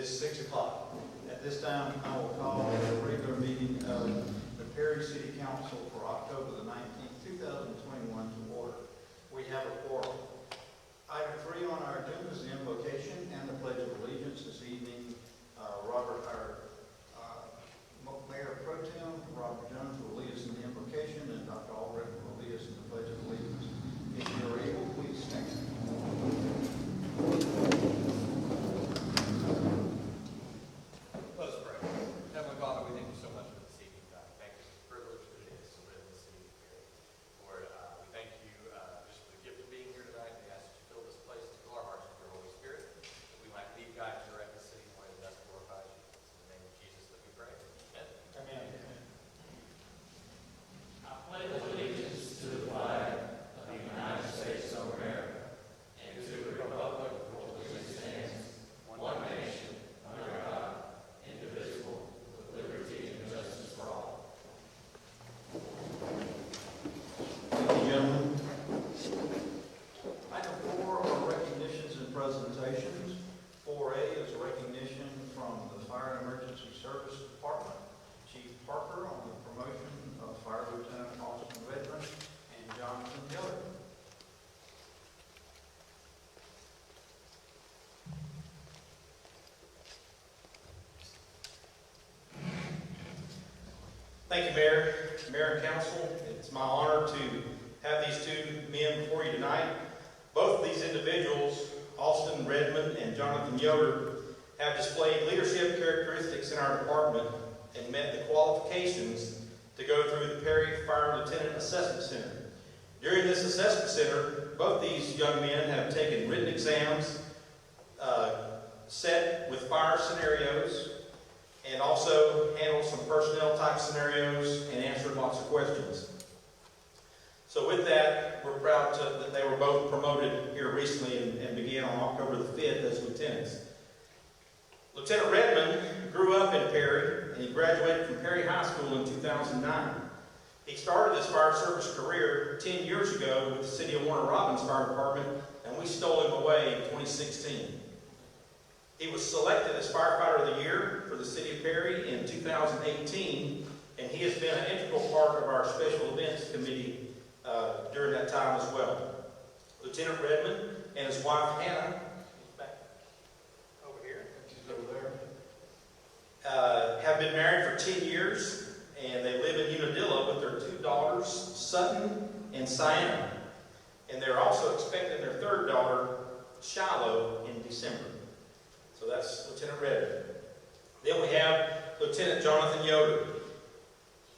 is 6 o'clock. At this time, I will call the regular meeting of the Perry City Council for October the 19th, 2021 to order. We have a quorum. Item 3 on our agenda is the invocation and the Pledge of Allegiance. This evening, Mayor Pro Tem Robert Jones will lead us in the invocation, and Dr. Albrecht will lead us in the Pledge of Allegiance. If you are able, please stand. Let us pray. Heavenly Father, we thank you so much for this evening, God. Thank you for the privilege that it is to live in the city of Perry. Lord, we thank you just for the gift of being here tonight. We ask that you fill this place to fill our hearts with your Holy Spirit, that we might lead, guide, and direct the city in a way that best glorifies you. It's in the name of Jesus that we pray. Amen. Amen. I pledge allegiance to the flag of the United States of America and to the republic for which it stands, one nation, under God, indivisible, with liberty and justice for all. Thank you, gentlemen. Item 4 are recognitions and presentations. 4A is a recognition from the Fire and Emergency Service Department. Chief Parker on the promotion of Fire Lieutenant Austin Redmond and Jonathan Miller. Thank you, Mayor and Council. It's my honor to have these two men before you tonight. Both of these individuals, Austin Redmond and Jonathan Yoder, have displayed leadership characteristics in our department and met the qualifications to go through the Perry Fire Lieutenant Assessment Center. During this assessment center, both these young men have taken written exams, set with fire scenarios, and also handled some personnel type scenarios and answered lots of questions. So with that, we're proud that they were both promoted here recently and began on October the 5th as lieutenants. Lieutenant Redmond grew up in Perry, and he graduated from Perry High School in 2009. He started his fire service career 10 years ago with the City of Warner Robins Fire Department, and we stole him away in 2016. He was selected as Firefighter of the Year for the City of Perry in 2018, and he has been an integral part of our Special Events Committee during that time as well. Lieutenant Redmond and his wife Hannah, back over here, She's over there. have been married for 10 years, and they live in Unadilla with their two daughters, Sutton and Sienna. And they're also expecting their third daughter, Shiloh, in December. So that's Lieutenant Redmond. Then we have Lieutenant Jonathan Yoder.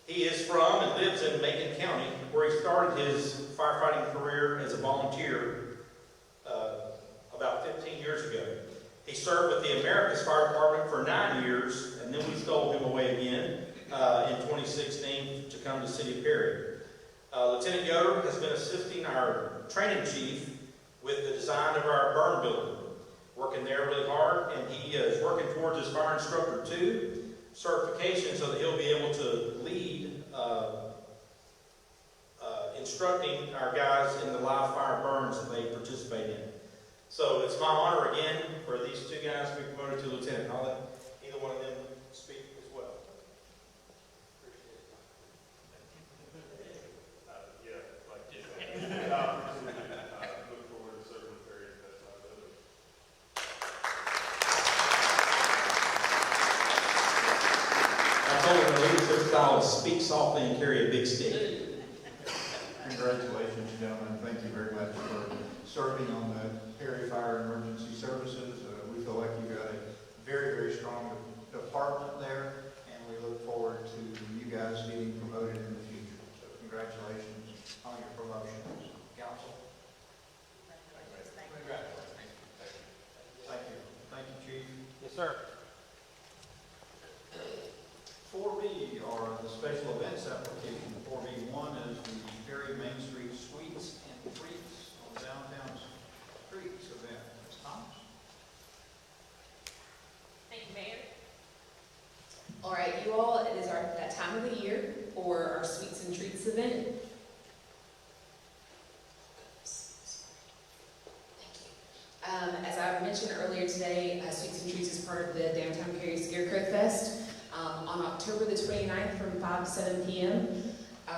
He is from and lives in Macon County, where he started his firefighting career as a volunteer about 15 years ago. He served with the Americas Fire Department for 9 years, and then we stole him away again in 2016 to come to the City of Perry. Lieutenant Yoder has been assisting our training chief with the design of our burn building, working there really hard, and he is working towards his Fire Instructor 2 certification so that he'll be able to lead instructing our guys in the live fire burns that they participate in. So it's my honor again for these two guys to be promoted to lieutenant. I'll let either one of them speak as well. Look forward to serving with Perry as best I will. I told him the leadership style is speak softly and carry a big stick. Congratulations, gentlemen. Thank you very much for serving on the Perry Fire and Emergency Services. We feel like you've got a very, very strong department there, and we look forward to you guys getting promoted in the future. So congratulations on your promotions. Council? Congratulations. Thank you. Thank you, Chief. Yes, sir. 4B are the special events application. 4B1 is the Perry Main Street Suites and Treats on Downtown Streets event. Ms. Thomas? Thank you, Mayor. All right, you all, it is that time of the year for our Sweets and Treats event. Thank you. As I mentioned earlier today, Sweets and Treats is part of the On October the 29th from 5 to 7 p.m.,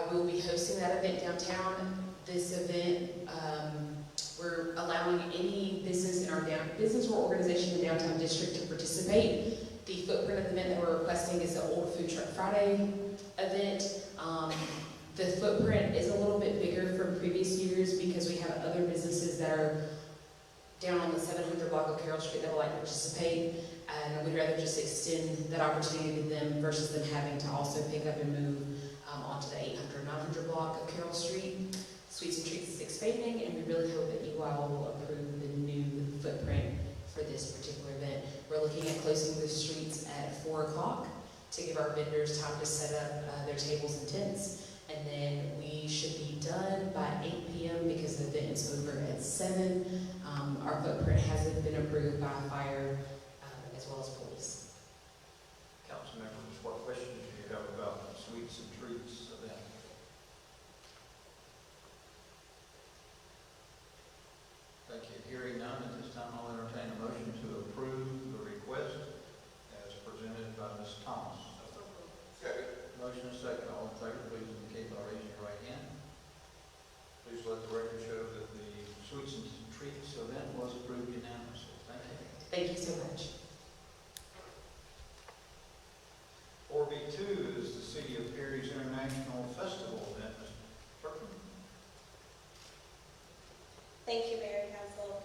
we will be hosting that event downtown. This event, we're allowing any business in our business or organization in the downtown district to participate. The footprint of the event that we're requesting is the Old Food Truck Friday event. The footprint is a little bit bigger from previous years because we have other businesses that are down on the 700 block of Carroll Street that would like to participate, and we'd rather just extend that opportunity to them versus them having to also pick up and move onto the 800, 900 block of Carroll Street. Sweets and Treats is expanding, and we really hope that you all will approve the new footprint for this particular event. We're looking at closing the streets at 4 o'clock to give our vendors time to set up their tables and tents. And then we should be done by 8 p.m. because the event is over at 7. Our footprint hasn't been approved by fire as well as police. Council members, what questions do you have about the Sweets and Treats event? Thank you. Hearing none, at this time I'll entertain a motion to approve the request as presented by Ms. Thomas. Second. Motion and second. All in favor, please indicate by raising your right hand. Please let the record show that the Sweets and Treats event was approved unanimously. Thank you. Thank you so much. 4B2 is the City of Perry's International Festival event. Ms. Berkman. Thank you, Mayor and Council.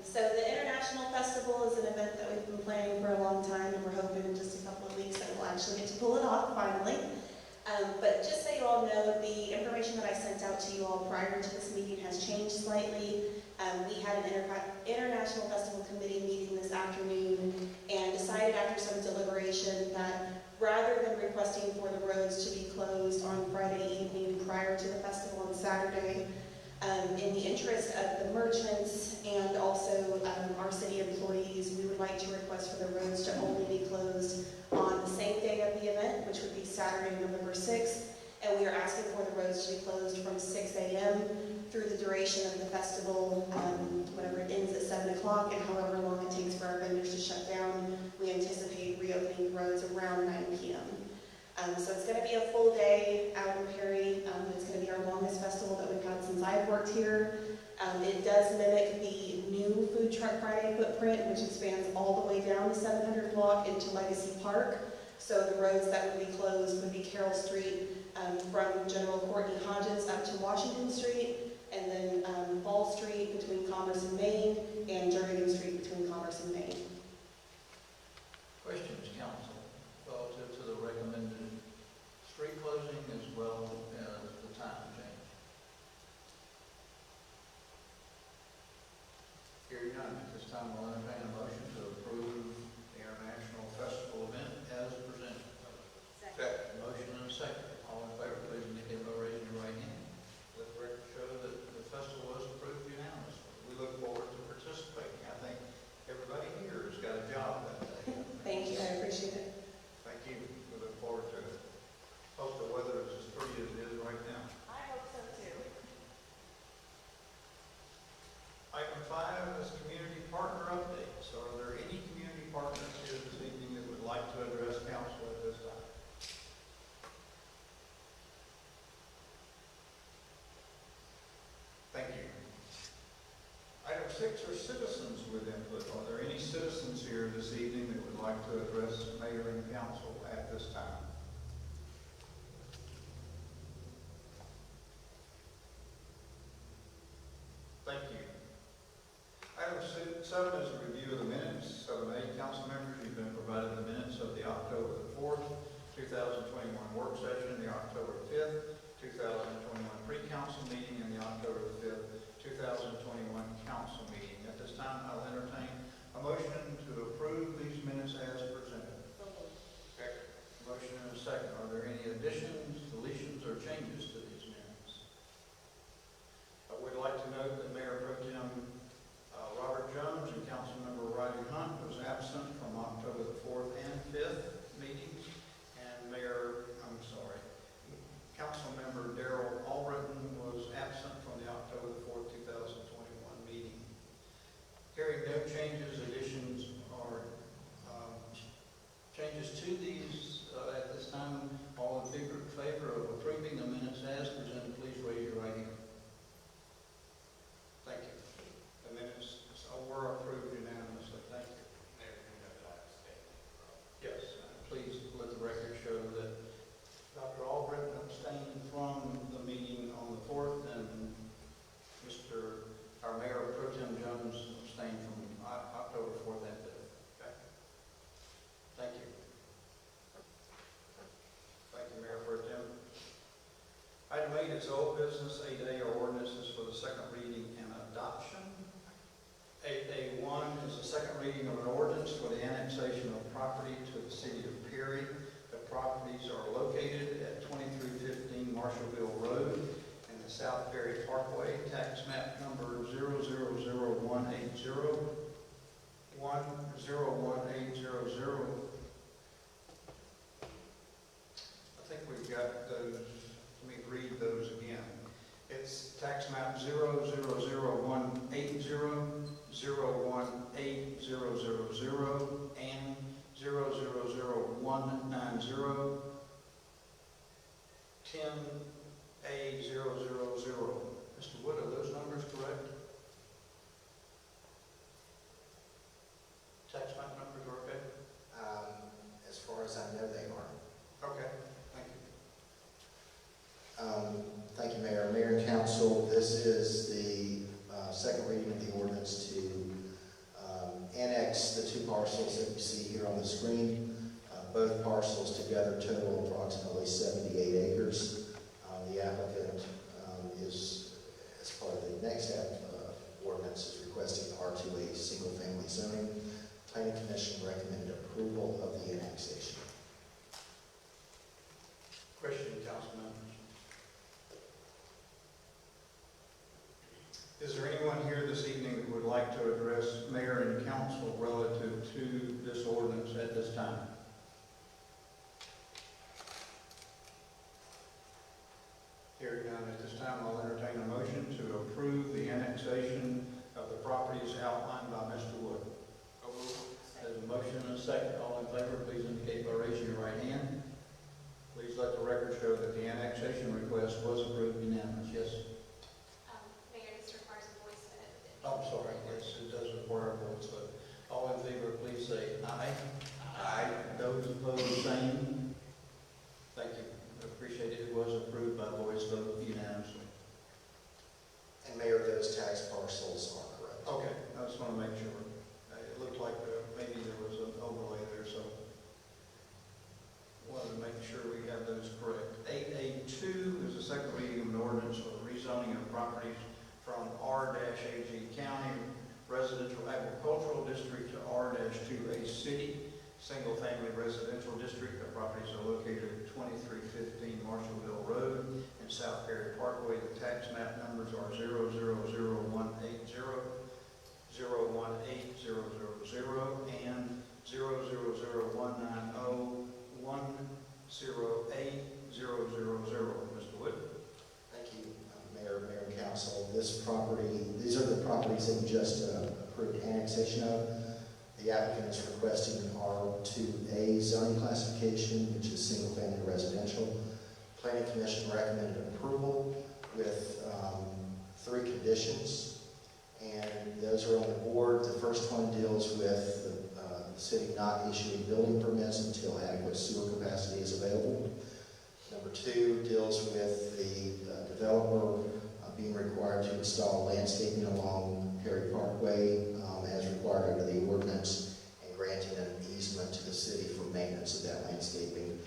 So the International Festival is an event that we've been planning for a long time, and we're hoping in just a couple of weeks that we'll actually get to pull it off finally. But just so you all know, the information that I sent out to you all prior to this meeting has changed slightly. We had an International Festival Committee meeting this afternoon and decided after some deliberation that rather than requesting for the roads to be closed on Friday evening prior to the festival on Saturday, in the interest of the merchants and also our city employees, we would like to request for the roads to only be closed on the same day of the event, which would be Saturday, November 6th. And we are asking for the roads to be closed from 6 a.m. through the duration of the festival, whenever it ends at 7 o'clock, and however long it takes for our vendors to shut down. We anticipate reopening the roads around 9 p.m. So it's going to be a full day out in Perry. It's going to be our longest festival that we've had since I've worked here. It does mimic the new Food Truck Friday footprint, which expands all the way down the 700 block into Legacy Park. So the roads that would be closed would be Carroll Street from General Courtney Hodges up to Washington Street, and then Ball Street between Commerce and Main, and Jernigan Street between Commerce and Main. Questions, council, relative to the recommended street closing as well as the time change? Hearing none, at this time we'll entertain a motion to approve the International Festival event as presented. Second. Motion and a second. All in favor, please indicate by raising your right hand. Let the record show that the festival was approved unanimously. We look forward to participating. I think everybody here has got a job that day. Thank you, I appreciate it. Thank you. We look forward to it. Hope the weather is as pretty as it is right now. I hope so too. Item 5 is community partner updates. Are there any community partners here this evening that would like to address council at this time? Thank you. Item 6 are citizens with input. Are there any citizens here this evening that would like to address mayor and council at this time? Thank you. Item 7 is a review of the minutes. 7A, council members, you've been provided the minutes of the October the 4th, 2021 work session, the October 5th, 2021 pre-council meeting, and the October the 5th, 2021 council meeting. At this time, I'll entertain a motion to approve these minutes as presented. Second. Motion and a second. Are there any additions, deletions, or changes to these minutes? I would like to note that Mayor Pro Tem Robert Jones and Councilmember Riley Hunt was absent from October the 4th and 5th meetings, and Councilmember Darrell Allbritton was absent 8 is old business, 8A are ordinances for the second reading and adoption. 8A1 is the second reading of an ordinance for the annexation of property to the city of Perry. The properties are located at 2315 Marshallville Road and the South Perry Parkway, tax map number 0000180, 101800. I think we've got those, let me read those again. It's tax map 0000180, 01800, and 000190, 10A000. Mr. Wood, are those numbers correct? Tax map numbers are okay? As far as I know, they are. Okay, thank you. Thank you, Mayor. Mayor and Council, this is the second reading of the ordinance to annex the two parcels that you see here on the screen. Both parcels together total approximately 78 acres. The applicant is, as part of the next ordinance, is requesting R2A single-family zoning. Planning Commission recommended approval of the annexation. Question, council members. Is there anyone here this evening that would like to address mayor and council relative to this ordinance at this time? Hearing none at this time, I'll entertain a motion to approve the annexation of the properties outlined by Mr. Wood. There's a motion and a second. All in favor, please indicate by raising your right hand. Please let the record show that the annexation request was approved unanimous. Yes? Mayor, this requires a voice vote. I'm sorry, yes, it does require a voice vote. All in favor, please say aye. Aye. Those opposed, same. Thank you. I appreciate it. It was approved by voice vote unanimously. And Mayor, those tax parcels are correct. Okay, I just want to make sure. It looked like maybe there was an overlay there, so wanted to make sure we have those correct. 8A2 is the second reading of an ordinance for the rezoning of properties from R-AG County Residential Agricultural District to R-2A City Single-Family Residential District. The properties are located at 2315 Marshallville Road and South Perry Parkway. The tax map numbers are 000180, 018000, and 000190, 108000. Mr. Wood? Thank you, Mayor and Council. These are the properties that we just approved annexation of. The applicant is requesting an R2A zoning classification, which is single-family residential. Planning Commission recommended approval with 3 conditions, and those are on the board. The first one deals with the city not issuing building permits until adequate sewer capacity is available. Number 2 deals with the developer being required to install landscaping along Perry Parkway as required under the ordinance, and granting an easement to the city for maintenance of that landscaping.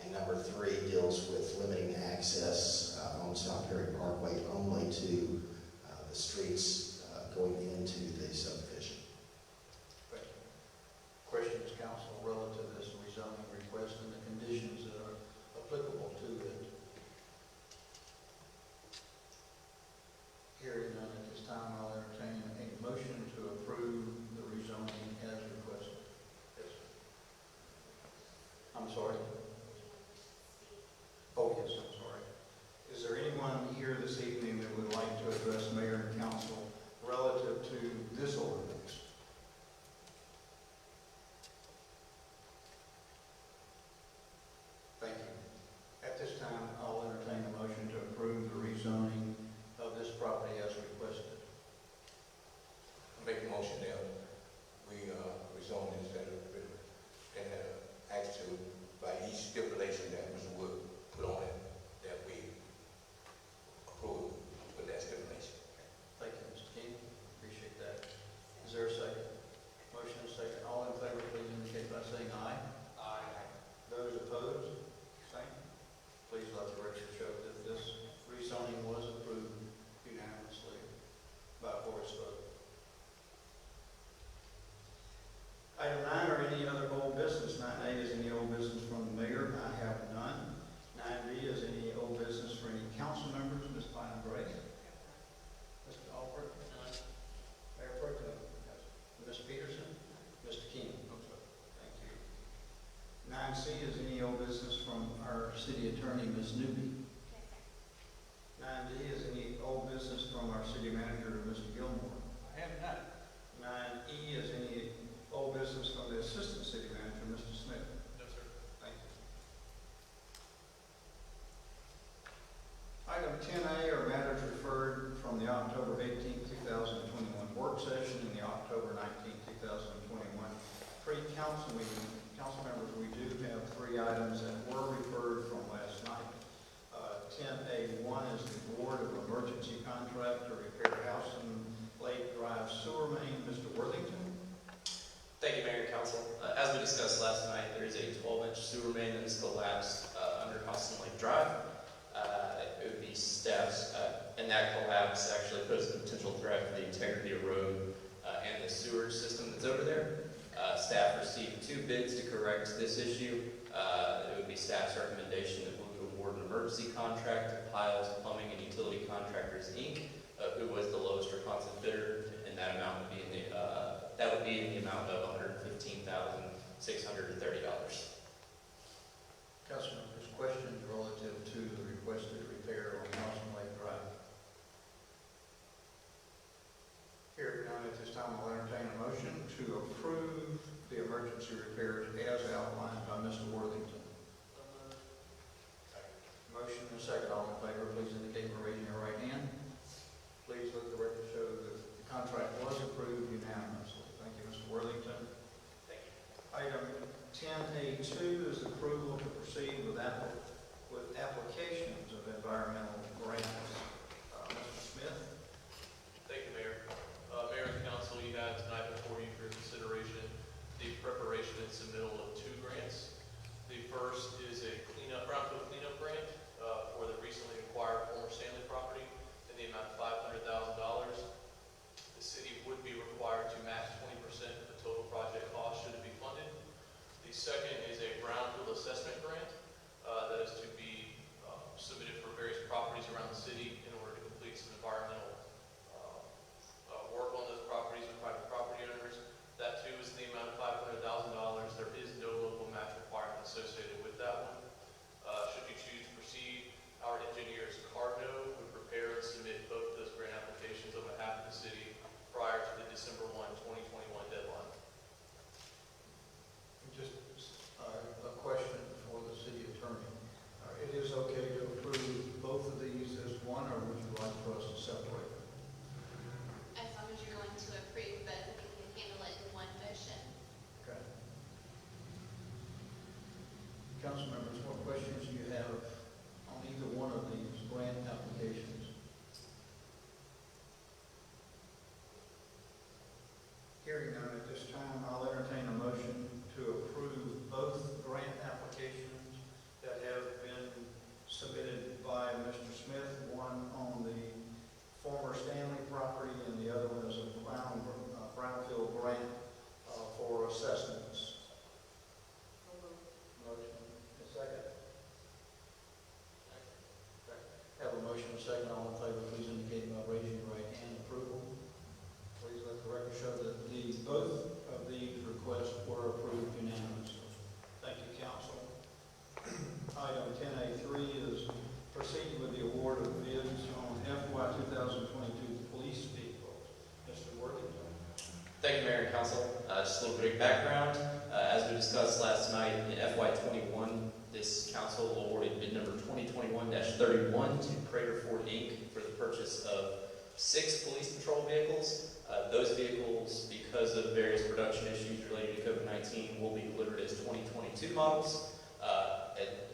And number 3 deals with limiting access on South Perry Parkway only to the streets going into the subdivision. Questions, council, relative to this rezoning request and the conditions that are applicable to it? Hearing none at this time, I'll entertain a motion to approve the rezoning as requested. Yes, sir. I'm sorry. our city attorney, Ms. Newby. Yes, sir. 9D is any old business from our city manager, Mr. Gilmore. I have none. 9E is any old business from the assistant city manager, Mr. Smith. No, sir. Thank you. Item 10A are matters referred from the October 18, 2021 work session and the October 19, 2021 pre-council meeting. Council members, we do have 3 items that were referred from last night. 10A1 is the award of emergency contract to repair Houston Lake Drive sewer main. Mr. Worthington? Thank you, Mayor and Council. As we discussed last night, there is a 12-inch sewer main that has collapsed under Houston Lake Drive. It would be staff's, and that collapse actually poses a potential threat for the integrity of road and the sewer system that's over there. Staff received 2 bids to correct this issue. It would be staff's recommendation that we would award an emergency contract to Piles Plumbing and Utility Contractors, Inc., who was the lowest responsive bidder, and that amount would be in the amount of $115,630. Council members, questions relative to the requested repair on Houston Lake Drive? Hearing none at this time, I'll entertain a motion to approve the emergency repairs as outlined by Mr. Worthington. Motion and a second. All in favor, please indicate by raising your right hand. Please let the record show that the contract was approved unanimously. Thank you, Mr. Worthington. Thank you. Item 10A2 is approval to proceed with applications of environmental grants. Mr. Smith? Thank you, Mayor. Mayor and Council, you have tonight before you for consideration the preparation and submittal of 2 grants. The first is a brownfield cleanup grant for the recently acquired former Stanley property in the amount of $500,000. The city would be required to match 20% of the total project cost should it be funded. The second is a brownfield assessment grant that is to be submitted for various properties around the city in order to complete some environmental work on those properties with private property owners. That too is in the amount of $500,000. There is no local match requirement associated with that one. Should you choose to proceed, our engineers Cardno would prepare and submit both of those grant applications on behalf of the city prior to the December 1, 2021 deadline. Just a question for the city attorney. It is okay to approve both of these as one, or would you like for us to separate them? As long as you're going to approve both, we can handle it in one motion. Okay. Council members, what questions do you have on either one of these grant applications? Hearing none at this time, I'll entertain a motion to approve both grant applications that have been submitted by Mr. Smith, one on the former Stanley property and the other one is a brownfield grant for assessments. Motion, a second. Have a motion, a second. All in favor, please indicate by raising your right hand. Approval. Please let the record show that both of these requests were approved unanimously. Thank you, council. Item 10A3 is proceeding with the award of bids on FY 2022 police vehicles. Mr. Worthington. Thank you, Mayor and Council. Just a little bit of background. As we discussed last night, in FY21, this council awarded bid number 2021-31 to Prater Ford Inc. for the purchase of 6 police patrol vehicles. Those vehicles, because of various production issues related to COVID-19, will be delivered as 2022 models.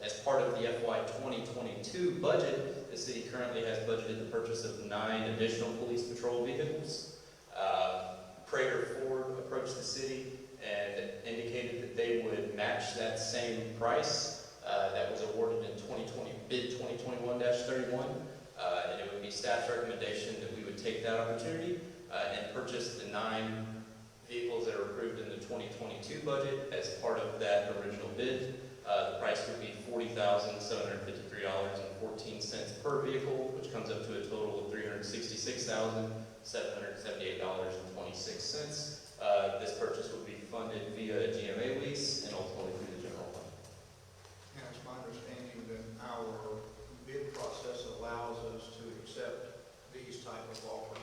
As part of the FY 2022 budget, the city currently has budgeted the purchase of 9 additional police patrol vehicles. Prater Ford approached the city and indicated that they would match that same price that was awarded in bid 2021-31, and it would be staff's recommendation that we would take that opportunity and purchase the 9 vehicles that are approved in the 2022 budget as part of that original bid. The price would be $40,753.14 per vehicle, which comes up to a total of $366,778.26. This purchase would be funded via a GMA lease and ultimately through the general fund. And it's my understanding type of offers.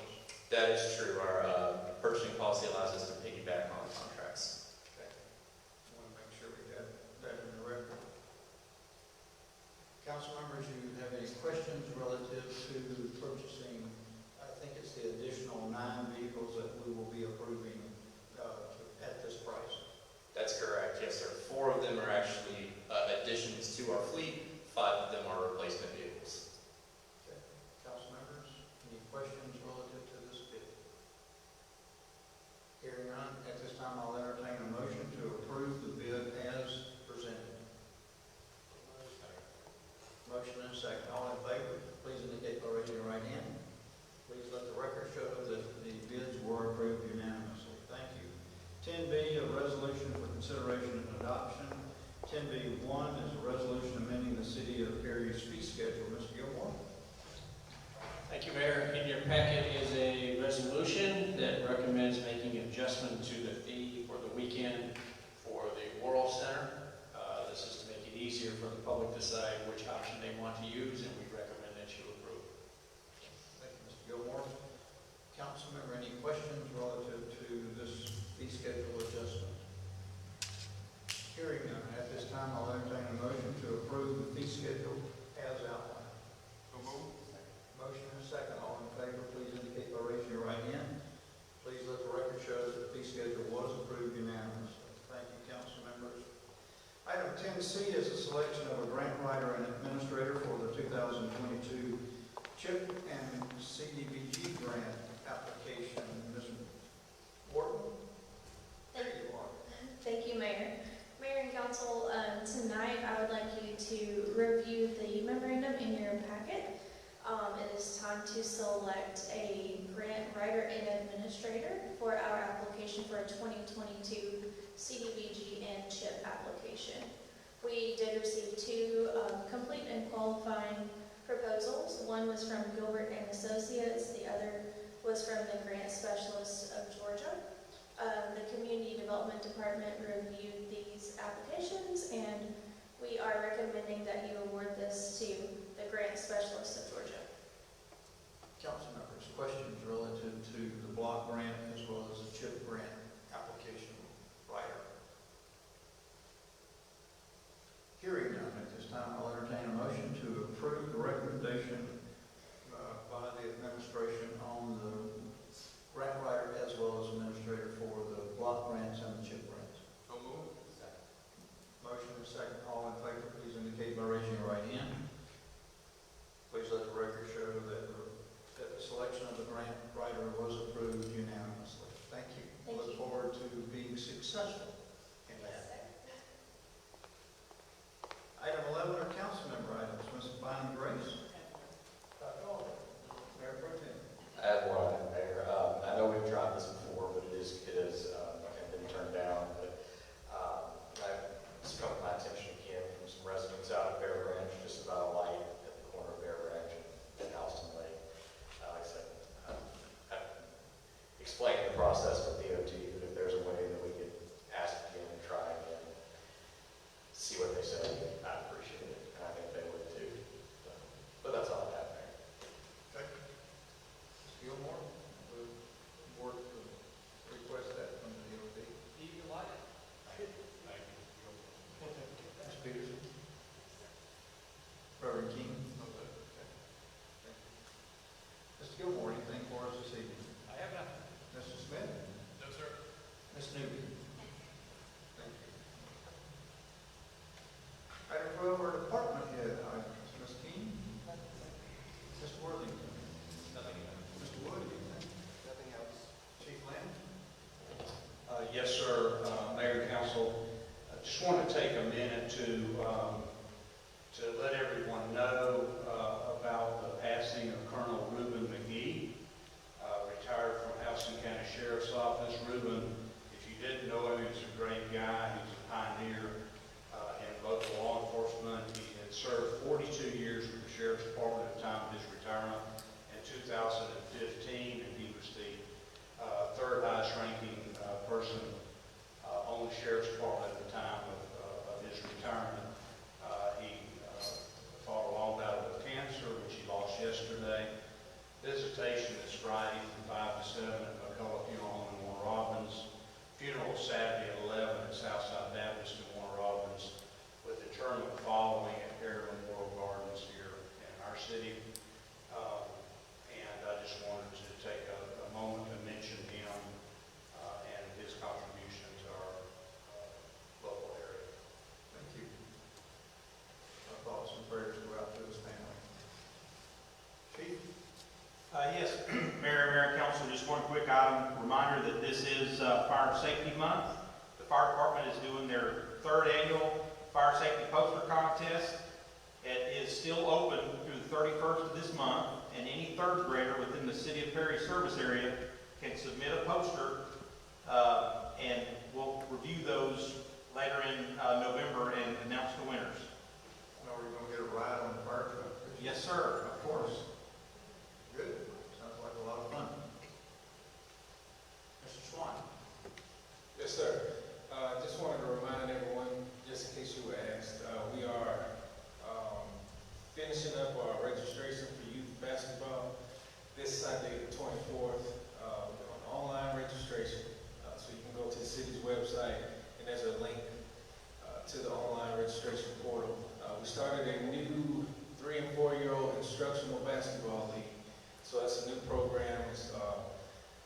That is true. Our purchasing policy allows us to piggyback on contracts. Okay. I want to make sure we got that in the record. Council members, you have any questions relative to purchasing? I think it's the additional 9 vehicles that we will be approving at this price. That's correct. Yes, sir. 4 of them are actually additions to our fleet. 5 of them are replacement vehicles. Okay. Council members, any questions relative to this bid? Hearing none, at this time I'll entertain a motion to approve the bid as presented. Motion and a second. All in favor, please indicate by raising your right hand. Please let the record show that the bids were approved unanimously. Thank you. 10B, a resolution for consideration and adoption. 10B1 is a resolution amending the City of Perry's fee schedule. Mr. Gilmore. Thank you, Mayor. In your packet is a resolution that recommends making adjustment to the fee for the weekend for the Worrell Center. This is to make it easier for the public to decide which option they want to use, and we recommend that you approve. Thank you, Mr. Gilmore. Council member, any questions relative to this fee schedule adjustment? Hearing none, at this time I'll entertain a motion to approve the fee schedule as outlined. Motion and a second. All in favor, please indicate by raising your right hand. Please let the record show that the fee schedule was approved unanimously. Thank you, council members. Item 10C is a selection of a grant writer and administrator for the 2022 CHIP and CDBG grant application. Ms. Wharton? There you are. Thank you, Mayor. Mayor and Council, tonight I would like you to review the memorandum in your packet. It is time to select a grant writer and administrator for our application for a 2022 CDBG and CHIP application. We did receive 2 complete and qualifying proposals. One was from Gilbert and Associates, the other was from the Grant Specialist of Georgia. The Community Development Department reviewed these applications, and we are recommending that you award this to the Grant Specialist of Georgia. Council members, questions relative to the block grant as well as the CHIP grant application writer? Hearing none, at this time I'll entertain a motion to approve the recommendation by the administration on the grant writer as well as administrator for the block grants and the CHIP grants. So moved. Motion and second. fire department is doing their 3rd annual fire safety poster contest. It is still open through the 31st of this month, and any 3rd grader within the City of Perry service area can submit a poster, and we'll review those later in November and announce the winners. Now we're going to get a ride on the fire truck. Yes, sir. Of course. Good. Sounds like a lot of fun. Mr. Swan. Yes, sir. Just wanted to remind everyone, just in case you were asked, we are finishing up our registration for youth basketball this Sunday, the 24th, on online registration. So you can go to the city's website, and there's a link to the online registration portal. We started a new 3- and 4-year-old instructional basketball league. So that's a new program.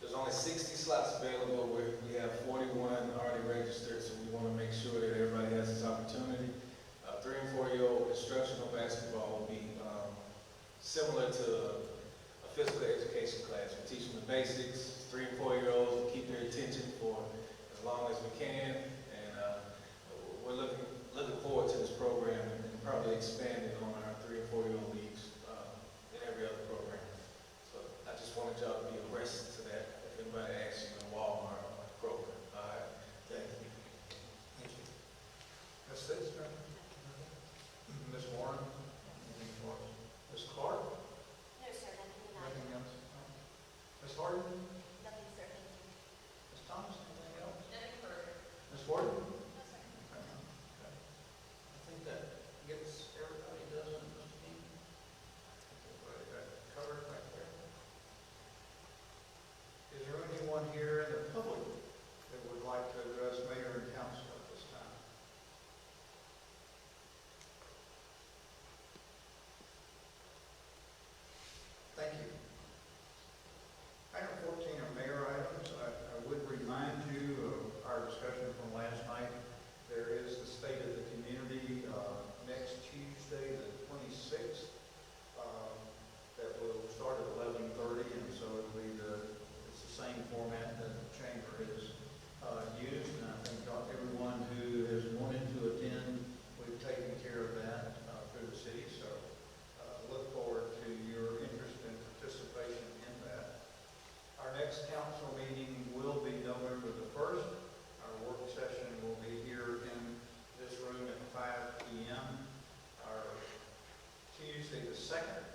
There's only 60 slots available. We have 41 already registered, so we want to make sure that everybody has this opportunity. 3- and 4-year-old instructional basketball will be similar to a physical education class. We teach them the basics. 3- and 4-year-olds will keep their attention for as long as we can, and we're looking forward to this program and probably expanding on our 3- and 4-year-old leagues in every other program. So I just wanted y'all to be abreast to that if anybody asks you in Walmart on my program. All right. Thank you. Thank you. Ms. Fitz, sir? Ms. Warren? Anything for us? Ms. Clark? No, sir, nothing tonight. Nothing else? Ms. Harden? Nothing, sir, thank you. Ms. Thomas, anything else? Nothing further. Ms. Warden? No, sir. Okay. I think that gets everybody, doesn't it, Mr. King? Everybody got covered back there? Is there anyone here in the public that would like to address mayor and council at this time? Thank you. Item 14 are mayor items. I would remind you of our discussion from last night. There is the State of the Community next Tuesday, the 26th, that will start at 11:30, and so it'll be it's the same format that the chamber has used, and I think everyone who has wanted to attend, we've taken care of that through the city, so look forward to your interest and participation in that. Our next council meeting will be November the 1st. Our work session will be here in this room at 5 p.m. Our Tuesday the 2nd